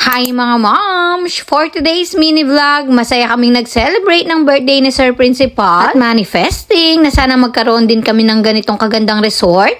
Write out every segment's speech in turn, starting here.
Hi mga moms! For today's mini vlog, masaya kaming nag-celebrate ng birthday ni Sir Principal at manifesting na sana magkaroon din kami ng ganitong kagandang resort.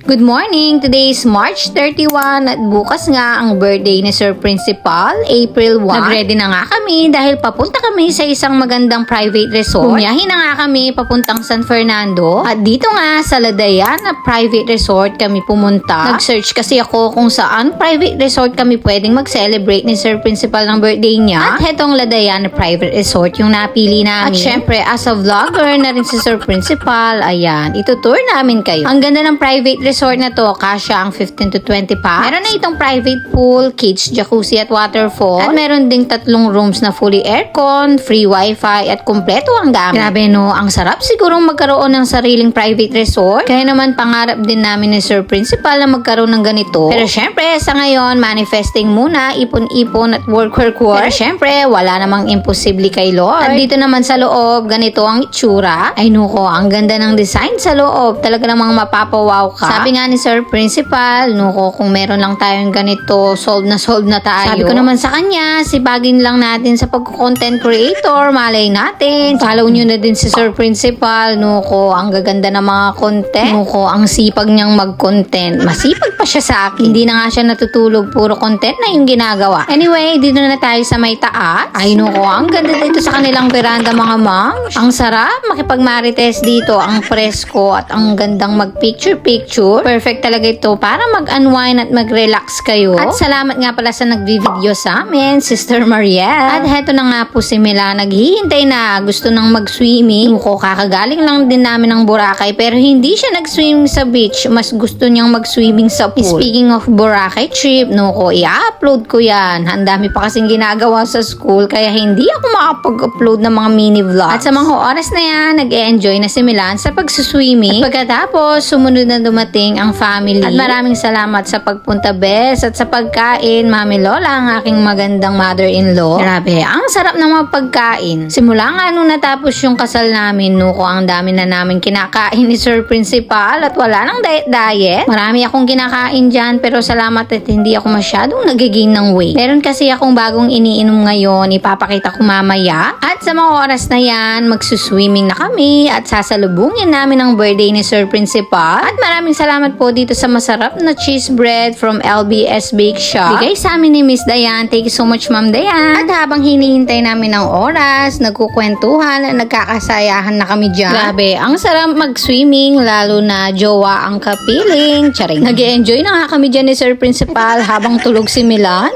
Good morning! Today is March 31 at bukas nga ang birthday ni Sir Principal, April 1. Nag-ready na nga kami dahil papunta kami sa isang magandang private resort. Bumiyahin na nga kami papuntang San Fernando at dito nga sa Ladayan na private resort kami pumunta. Nag-search kasi ako kung saan private resort kami pwedeng mag-celebrate ni Sir Principal ng birthday niya. At hetong Ladayan na private resort yung napili namin. At syempre as a vlogger na rin si Sir Principal, ayan, itutour namin kayo. Ang ganda ng private resort na to, kasya ang 15 to 20 packs. Meron na itong private pool, kids, jacuzzi at waterfall. At meron ding 3 rooms na fully aircon, free wifi at kumpleto ang gamit. Grabe no, ang sarap sigurong magkaroon ng sariling private resort. Kaya naman pangarap din namin ni Sir Principal na magkaroon ng ganito. Pero syempre sa ngayon, manifesting muna, ipon-ipon at work. Pero syempre, wala namang imposible kay Lord. At dito naman sa loob, ganito ang itsura. Ay nuko, ang ganda ng design sa loob. Talaga namang mapapawaw ka. Sabi nga ni Sir Principal, nuko, kung meron lang tayong ganito, solve na tayo. Sabi ko naman sa kanya, sipagin lang natin sa pag-content creator, malay natin. Follow nyo na din si Sir Principal, nuko, ang gaganda ng mga content. Nuko, ang sipag niyang mag-content. Masipag pa siya sa akin. Hindi na nga siya natutulog, puro content na yung ginagawa. Anyway, dito na tayo sa may taas. Ay nuko, ang ganda dito sa kanilang veranda mga moms. Ang sarap makipag-marites dito, ang presko at ang gandang mag-picture-picture. Perfect talaga ito para mag-unwind at mag-relax kayo. At salamat nga pala sa nag-video sa amin, Sister Mariel. At heto na nga po si Mila, naghihintay na, gusto nang mag-swimming. Nuko, kakagaling lang din namin ng Boracay pero hindi siya nag-swimming sa beach. Mas gusto niyang mag-swimming sa pool. Speaking of Boracay trip, nuko, i-upload ko yan. Ang dami pa kasing ginagawa sa school kaya hindi ako makapag-upload ng mga mini vlogs. At sa mga oras na yan, nag-e-enjoy na si Milan sa pag-swimming. At pagkatapos, sumunod na dumating ang family. At maraming salamat sa pagpunta, Bes, at sa pagkain, Mami Lola, ang aking magandang mother-in-law. Grabe, ang sarap ng mga pagkain. Simula nga nung natapos yung kasal namin, nuko, ang dami na namin kinakain ni Sir Principal at wala nang diet-diet. Marami akong kinakain dyan pero salamat at hindi ako masyadong nagiging ng weight. Meron kasi akong bagong iniinom ngayon, ipapakita ko mamaya. At sa mga oras na yan, magsuswimming na kami at sasalubungin namin ang birthday ni Sir Principal. At maraming salamat po dito sa masarap na cheese bread from LBS Bake Shop. Bigay sa amin ni Miss Dayan. Thank you so much, Ma'am Dayan. At habang hinihintay namin ng oras, nagkukwentuhan at nagkakasayahan na kami dyan. Grabe, ang sarap mag-swimming, lalo na jowa ang kapiling. Charing. Nag-e-enjoy na nga kami dyan ni Sir Principal habang tulog si Milan.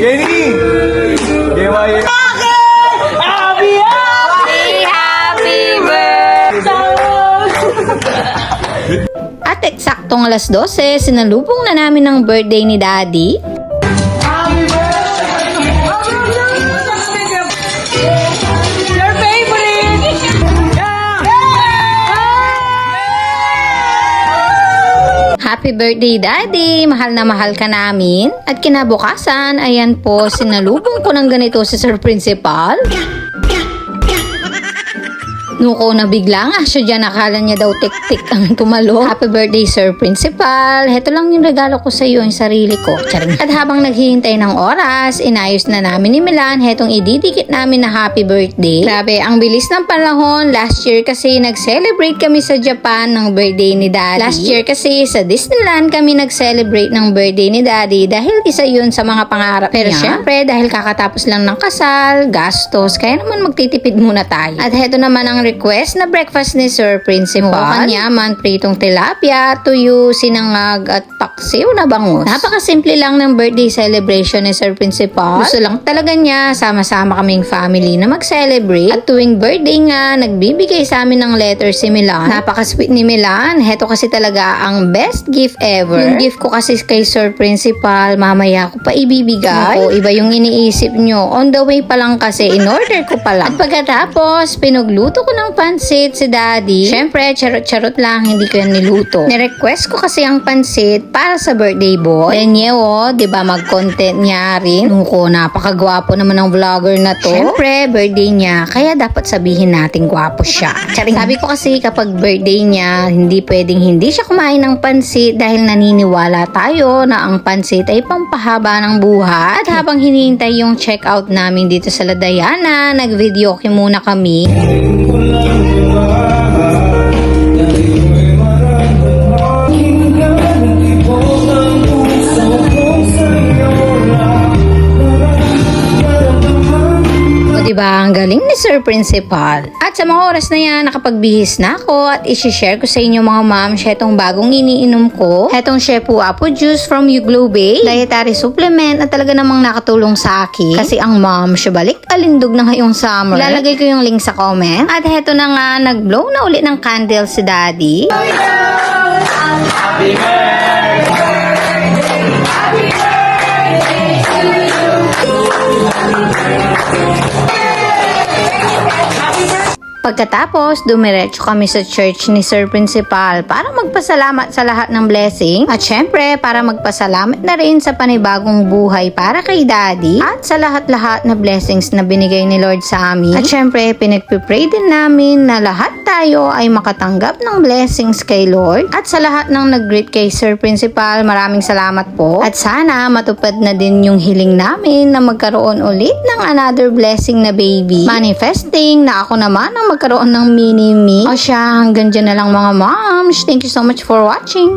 Jenny! Gawa At eksaktong alas 12, sinalubong na namin ng birthday ni Daddy. Your favorite! Happy birthday, Daddy! Mahal na mahal ka namin. At kinabukasan, ayan po, sinalubong ko ng ganito si Sir Principal. Nuko, nabigla nga siya dyan. Akala niya daw tik-tik ang tumalo. Happy birthday, Sir Principal. Heto lang yung regalo ko sa iyo, yung sarili ko. Charing. At habang naghihintay ng oras, inayos na namin ni Milan hetong ididikit namin na happy birthday. Grabe, ang bilis ng panahon. Last year kasi nag-celebrate kami sa Japan ng birthday ni Daddy. Last year kasi sa Disneyland kami nag-celebrate ng birthday ni Daddy dahil isa yun sa mga pangarap niya. Pero syempre, dahil kakatapos lang ng kasal, gastos, kaya naman magtitipid muna tayo. At heto naman ang request na breakfast ni Sir Principal. Kanyaman, pritong tilapia, tuyo, sinangag at paksiw na bangus. Napakasimple lang ng birthday celebration ni Sir Principal. Gusto lang talaga niya, sama-sama kaming family na mag-celebrate. At tuwing birthday nga, nagbibigay sa amin ng letter si Milan. Napaka-sweet ni Milan. Heto kasi talaga ang best gift ever. Yung gift ko kasi kay Sir Principal, mamaya ko pa ibibigay. Iba yung iniisip nyo. On the way pa lang kasi, in order ko pa lang. At pagkatapos, pinagluto ko na ng pansit si Daddy. Syempre, charot-charot lang, hindi ko yan niluto. Nirequest ko kasi ang pansit para sa birthday boy. Then diba mag-content niya rin. Nuko, napakagwapo naman ng vlogger na to. Syempre, birthday niya, kaya dapat sabihin natin gwapo siya. Charing. Sabi ko kasi kapag birthday niya, hindi pwedeng hindi siya kumain ng pansit dahil naniniwala tayo na ang pansit ay pampahaba ng buhay. At habang hinihintay yung check-out namin dito sa La Diana, nag-videoke muna kami. Diba, ang galing ni Sir Principal. At sa mga oras na yan, nakapagbihis na ako at isi-share ko sa inyo mga ma'am itong bagong iniinom ko. Itong Shepu Apple Juice from Uglobe, dietary supplement na talaga namang nakatulong sa akin. Kasi ang ma'am, balik alindog na ngayong summer. Ilalagay ko yung link sa comment. At heto na nga, nag-blow na ulit ng candle si Daddy. Happy birthday! Pagkatapos, dumiretso kami sa church ni Sir Principal para magpasalamat sa lahat ng blessing at syempre para magpasalamat na rin sa panibagong buhay para kay Daddy at sa lahat-lahat na blessings na binigay ni Lord sa amin. At syempre, pinagpipray din namin na lahat tayo ay makatanggap ng blessings kay Lord. At sa lahat ng nag-greet kay Sir Principal, maraming salamat po. At sana matupad na din yung hiling namin na magkaroon ulit ng another blessing na baby. Manifesting na ako naman ang magkaroon ng mini-me. O siya, hanggang dyan na lang mga moms. Thank you so much for watching.